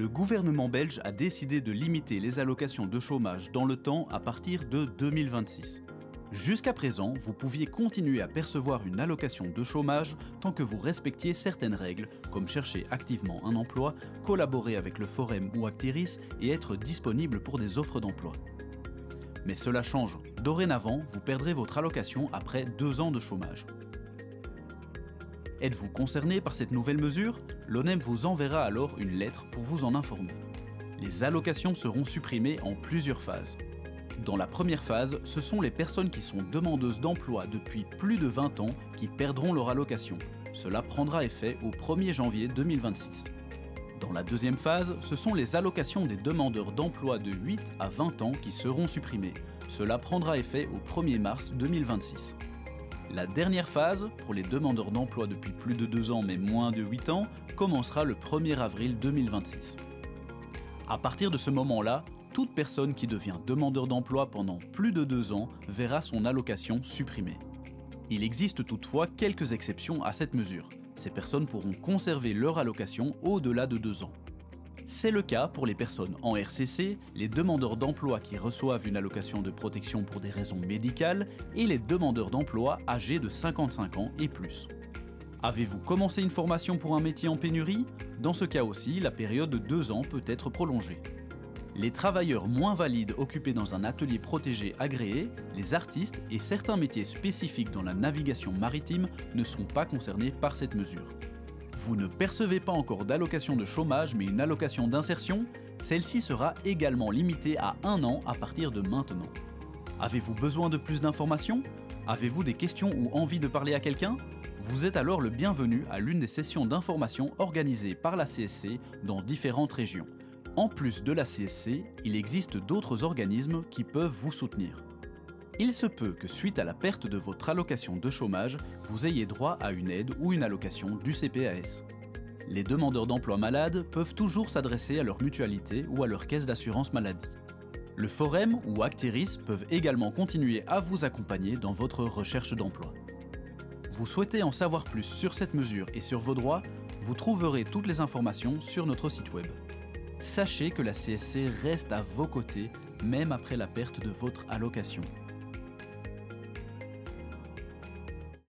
le gouvernement belge a décidé de limiter les allocations de chômage dans le temps à partir de 2026. Jusqu'à présent, vous pouviez continuer à percevoir une allocation de chômage tant que vous respectiez certaines règles, comme chercher activement un emploi, collaborer avec le Forum ou Actiris et être disponible pour des offres d'emploi. Mais cela change. Dorénavant, vous perdrez votre allocation après 2 ans de chômage. Êtes-vous concerné par cette nouvelle mesure? L'ONEM vous enverra alors une lettre pour vous en informer. Les allocations seront supprimées en plusieurs phases. Dans la première phase, ce sont les personnes qui sont demandeuses d'emploi depuis plus de 20 ans qui perdront leur allocation. Cela prendra effet au 1er janvier 2026. Dans la deuxième phase, ce sont les allocations des demandeurs d'emploi de 8 à 20 ans qui seront supprimées. Cela prendra effet au 1er mars 2026. La dernière phase, pour les demandeurs d'emploi depuis plus de 2 ans mais moins de 8 ans, commencera le 1er avril 2026. À partir de ce moment-là, toute personne qui devient demandeur d'emploi pendant plus de 2 ans verra son allocation supprimée. Il existe toutefois quelques exceptions à cette mesure. Ces personnes pourront conserver leur allocation au-delà de 2 ans. C'est le cas pour les personnes en RCC, les demandeurs d'emploi qui reçoivent une allocation de protection pour des raisons médicales et les demandeurs d'emploi âgés de 55 ans et plus. Avez-vous commencé une formation pour un métier en pénurie? Dans ce cas aussi, la période de 2 ans peut être prolongée. Les travailleurs moins valides occupés dans un atelier protégé agréé, les artistes et certains métiers spécifiques dans la navigation maritime ne sont pas concernés par cette mesure. Vous ne percevez pas encore d'allocation de chômage mais une allocation d'insertion? Celle-ci sera également limitée à 1 an à partir de maintenant. Avez-vous besoin de plus d'informations? Avez-vous des questions ou envie de parler à quelqu'un? Vous êtes alors le bienvenu à l'une des sessions d'information organisées par la CSC dans différentes régions. En plus de la CSC, il existe d'autres organismes qui peuvent vous soutenir. Il se peut que suite à la perte de votre allocation de chômage, vous ayez droit à une aide ou une allocation du CPAS. Les demandeurs d'emploi malades peuvent toujours s'adresser à leur mutualité ou à leur caisse d'assurance maladie. Le Forum ou Actiris peuvent également continuer à vous accompagner dans votre recherche d'emploi. Vous souhaitez en savoir plus sur cette mesure et sur vos droits? Vous trouverez toutes les informations sur notre site web. Sachez que la CSC reste à vos côtés, même après la perte de votre allocation.